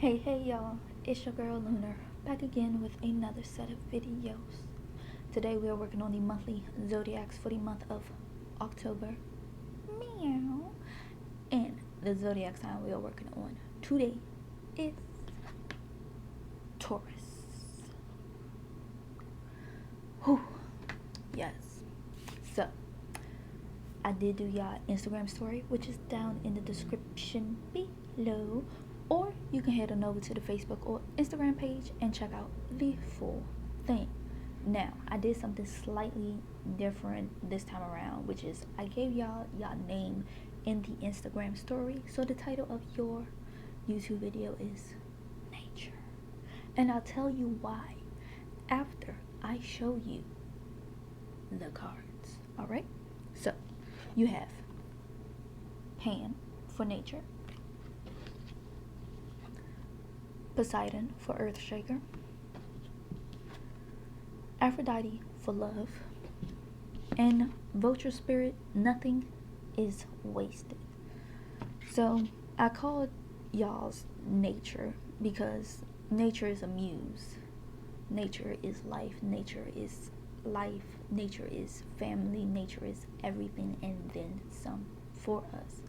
Hey y'all, it's your girl Lunar, back again with another set of videos. Today we are working on the monthly zodiacs for the month of October. Meow. And the zodiac sign we are working on today is Taurus. Whew. Yes. So, I did do y'all Instagram story, which is down in the description below. Or you can head on over to the Facebook or Instagram page and check out the full thing. Now, I did something slightly different this time around, which is I gave y'all name in the Instagram story. So the title of your YouTube video is Nature. And I'll tell you why after I show you the cards. Alright? So, you have Pan for nature, Poseidon for Earthshaker, Aphrodite for love, and Vulture Spirit, nothing is wasted. So I called y'all's nature because nature is a muse. Nature is life, nature is family, nature is everything and then some for us.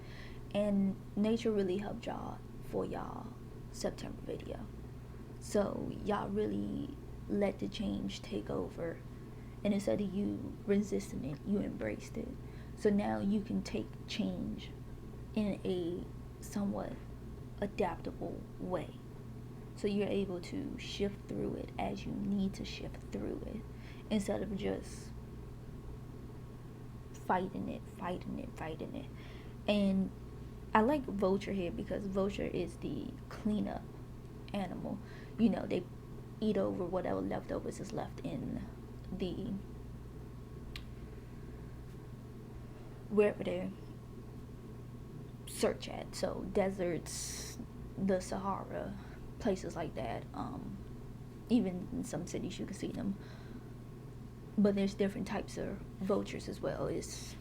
And nature really helped y'all for y'all September video. So y'all really let the change take over, and instead of you resisting it, you embraced it. So now you can take change in a somewhat adaptable way. So you're able to shift through it as you need to shift through it, instead of just fighting it. And I like Vulture here because Vulture is the cleanup animal. You know, they eat over whatever leftovers is left in the wherever they search at. So deserts, the Sahara, places like that. Even in some cities you can see them. But there's different types of vultures as well. It's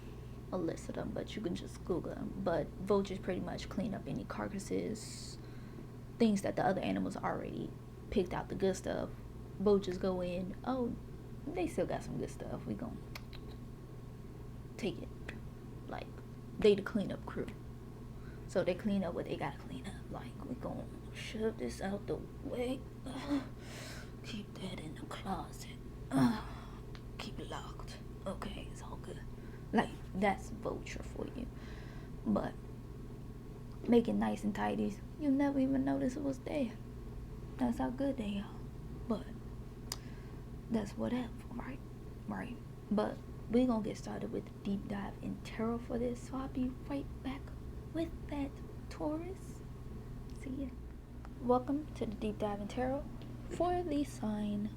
a list of them, but you can just Google them. But vultures pretty much clean up any carcasses, things that the other animals already picked out the good stuff. Vultures go in, oh, they still got some good stuff, we gon' take it. Like, they the cleanup crew. So they clean up what they gotta clean up. Like, we gon' shove this out the way. Keep that in the closet. Keep it locked. Okay, it's all good. Like, that's Vulture for you. But make it nice and tidy. You'll never even notice it was there. That's how good they are. But that's whatever, right? But we're gonna get started with the deep dive in tarot for this. So I'll be right back with that, Taurus. See ya. Welcome to the deep dive in tarot for the sign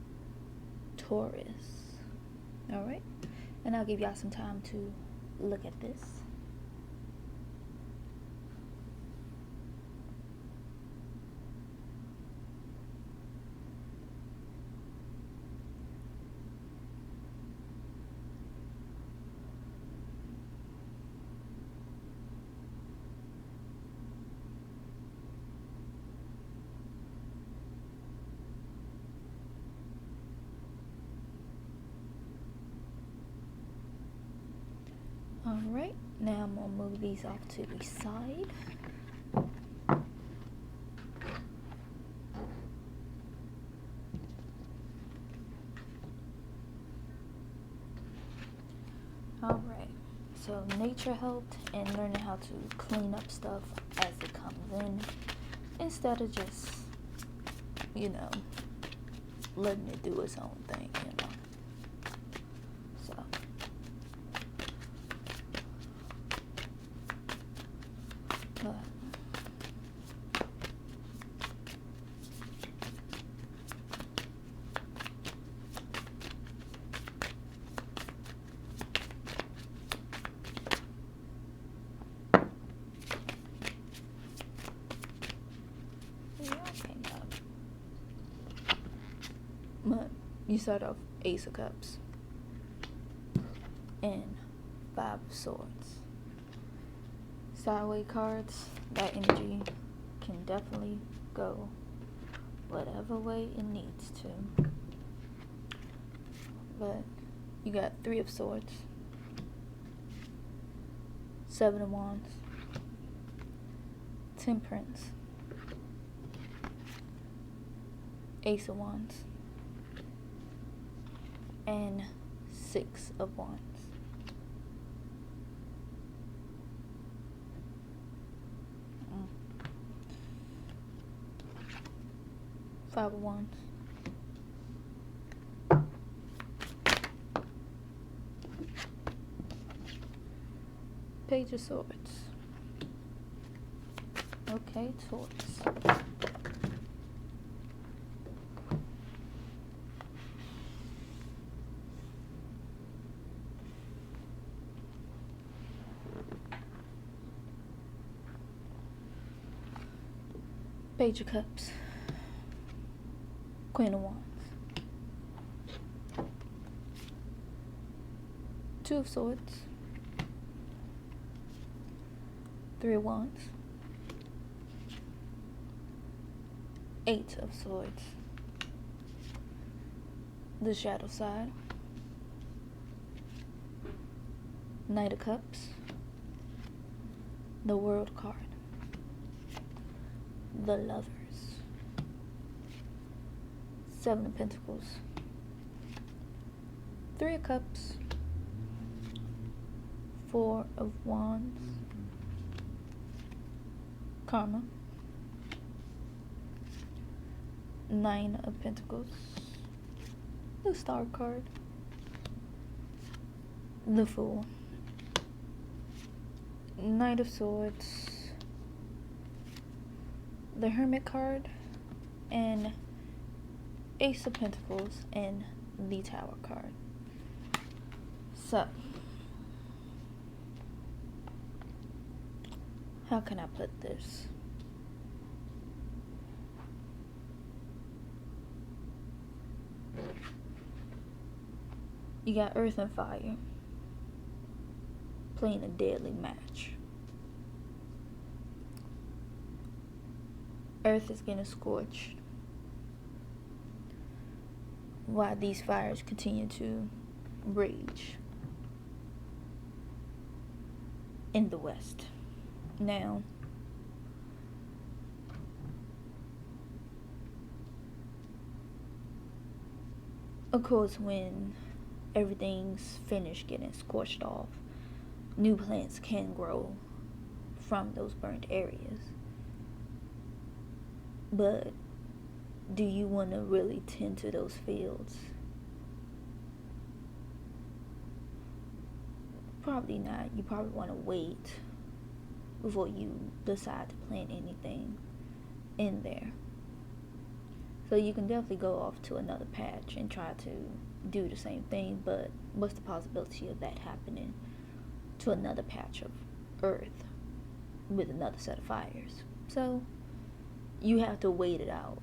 Taurus. Alright? And I'll give y'all some time to look at this. Alright, now I'm going to move these off to the side. Alright, so nature helped in learning how to clean up stuff as it comes in, instead of just, letting it do its own thing, So. But you start off Ace of Cups and Five of Swords. Sideway cards, that energy can definitely go whatever way it needs to. But you got 3 of Swords, 7 of Wands, Temperance, Ace of Wands, and 6 of Wands. Five of Wands, Page of Swords. Okay, Taurus. Page of Cups, Queen of Wands, 2 of Swords, 3 of Wands, 8 of Swords, the Shadow side, Knight of Cups, the World card, the Lovers, 7 of Pentacles, 3 of Cups, 4 of Wands, Karma, 9 of Pentacles, the Star card, the Fool, Knight of Swords, the Hermit card, and Ace of Pentacles and the Tower card. So, how can I put this? You got Earth and Fire playing a deadly match. Earth is getting scorched while these fires continue to rage in the West. Now, of course, when everything's finished getting scorched off, new plants can grow from those burnt areas. But do you want to really tend to those fields? Probably not. You probably want to wait before you decide to plant anything in there. So you can definitely go off to another patch and try to do the same thing, but what's the possibility of that happening to another patch of earth with another set of fires? So you have to wait it out.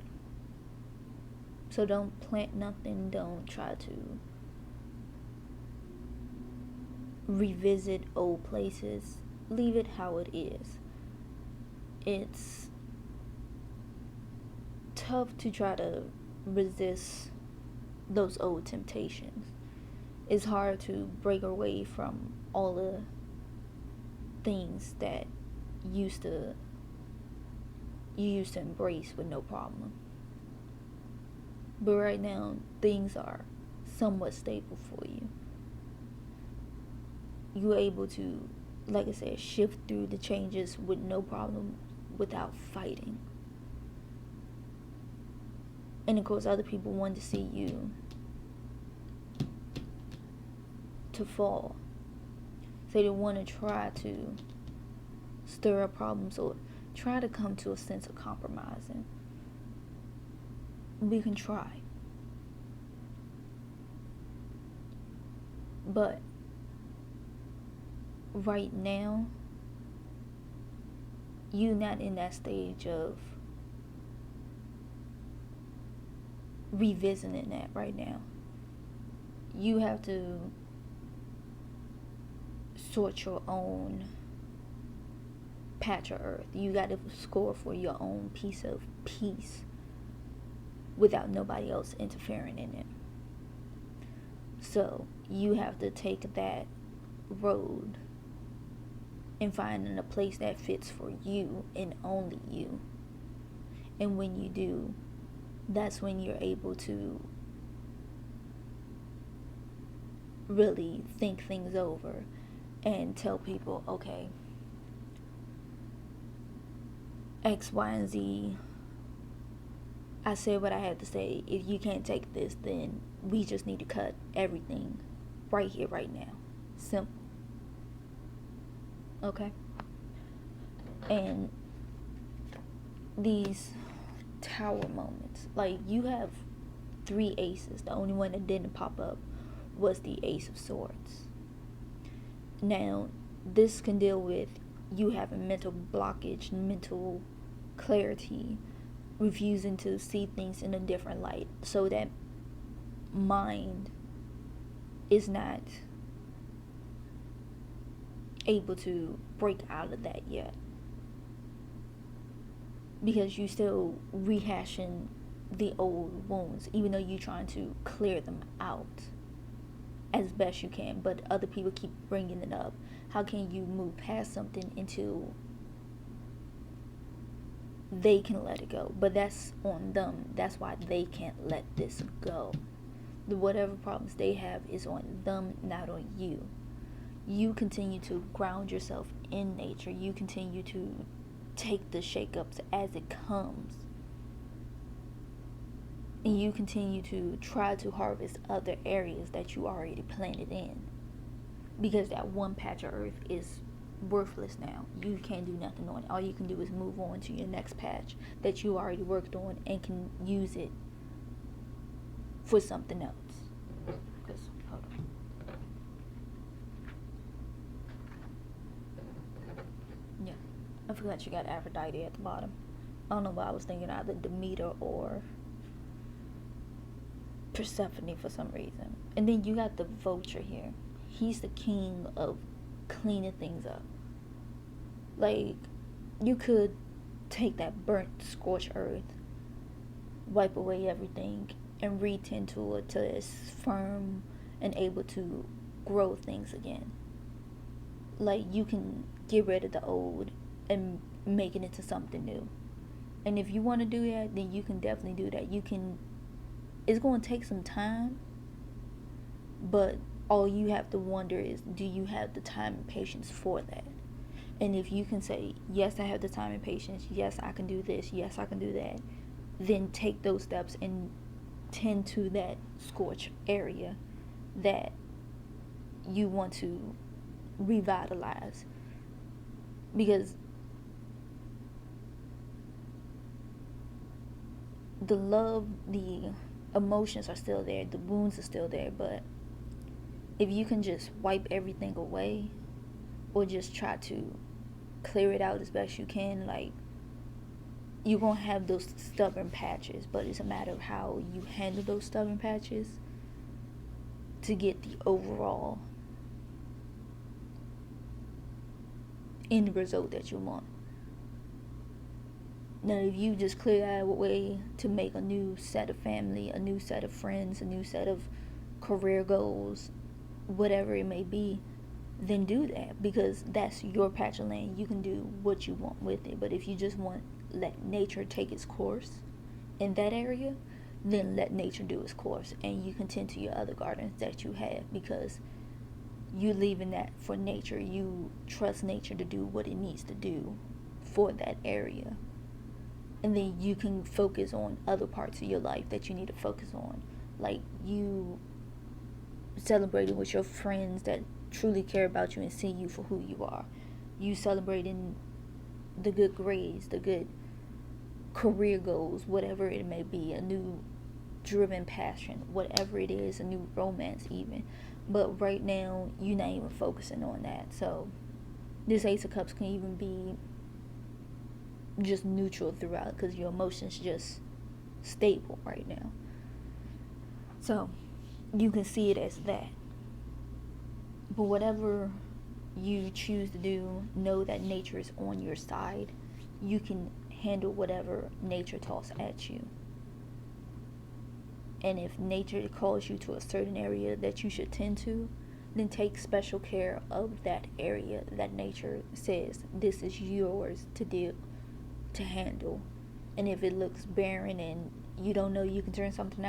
So don't plant nothing. Don't try to revisit old places. Leave it how it is. It's tough to try to resist those old temptations. It's hard to break away from all the things that you used to embrace with no problem. But right now, things are somewhat stable for you. You're able to, like I said, shift through the changes with no problem without fighting. And of course, other people want to see you to fall. So they want to try to stir up problems or try to come to a sense of compromising. We can try. But right now, you're not in that stage of revisiting that right now. You have to sort your own patch of earth. You got to score for your own piece of peace without nobody else interfering in it. So you have to take that road and find a place that fits for you and only you. And when you do, that's when you're able to really think things over and tell people, okay, X, Y, and Z, I said what I had to say. If you can't take this, then we just need to cut everything right here, right now. Simple. Okay? And these tower moments, like, you have 3 aces. The only one that didn't pop up was the Ace of Swords. Now, this can deal with you having mental blockage, mental clarity, refusing to see things in a different light, so that mind is not able to break out of that yet, because you still rehashing the old wounds, even though you're trying to clear them out as best you can, but other people keep bringing it up. How can you move past something until they can let it go? But that's on them. That's why they can't let this go. Whatever problems they have is on them, not on you. You continue to ground yourself in nature. You continue to take the shakeups as it comes. And you continue to try to harvest other areas that you already planted in. Because that one patch of earth is worthless now. You can't do nothing on it. All you can do is move on to your next patch that you already worked on and can use it for something else. Because, hold on. Yeah, I forgot you got Aphrodite at the bottom. I don't know why I was thinking either Demeter or Persephone for some reason. And then you got the Vulture here. He's the king of cleaning things up. Like, you could take that burnt, scorched earth, wipe away everything, and retend to it till it's firm and able to grow things again. Like, you can get rid of the old and make it into something new. And if you want to do that, then you can definitely do that. You can. It's going to take some time, but all you have to wonder is, do you have the time and patience for that? And if you can say, yes, I have the time and patience, yes, I can do this, yes, I can do that, then take those steps and tend to that scorched area that you want to revitalize. Because the love, the emotions are still there, the wounds are still there, but if you can just wipe everything away, or just try to clear it out as best you can, like, you're gonna have those stubborn patches, but it's a matter of how you handle those stubborn patches to get the overall end result that you want. Now, if you just clear that away to make a new set of family, a new set of friends, a new set of career goals, whatever it may be, then do that, because that's your patch of land. You can do what you want with it. But if you just want let nature take its course in that area, then let nature do its course, and you can tend to your other gardens that you have, because you leaving that for nature. You trust nature to do what it needs to do for that area, and then you can focus on other parts of your life that you need to focus on, like you celebrating with your friends that truly care about you and see you for who you are. You celebrating the good grades, the good career goals, whatever it may be, a new driven passion, whatever it is, a new romance even. But right now, you're not even focusing on that. So this Ace of Cups can even be just neutral throughout, because your emotions just stable right now. So you can see it as that. But whatever you choose to do, know that nature is on your side. You can handle whatever nature tosses at you. And if nature calls you to a certain area that you should tend to, then take special care of that area that nature says this is yours to deal, to handle. And if it looks barren and you don't know you can turn something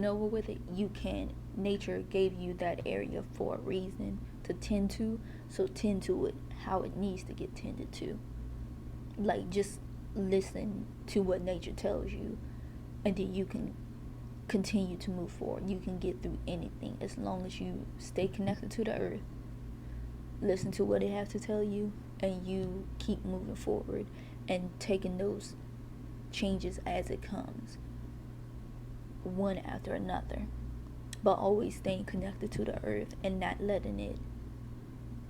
over with it, you can. Nature gave you that area for a reason to tend to, so tend to it how it needs to get tended to. Like, just listen to what nature tells you, and then you can continue to move forward. You can get through anything as long as you stay connected to the earth, listen to what it has to tell you, and you keep moving forward and taking those changes as it comes, one after another, but always staying connected to the earth and not letting it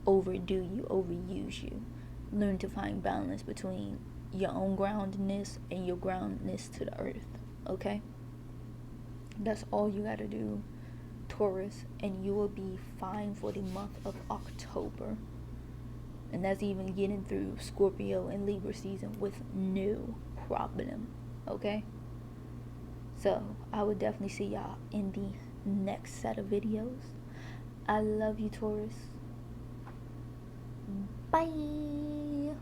overdo you, overuse you. Learn to find balance between your own groundedness and your groundedness to the earth. Okay? That's all you gotta do, Taurus, and you will be fine for the month of October. And that's even getting through Scorpio and Libra season with no problem. Okay? So I would definitely see y'all in the next set of videos. I love you, Taurus. Bye.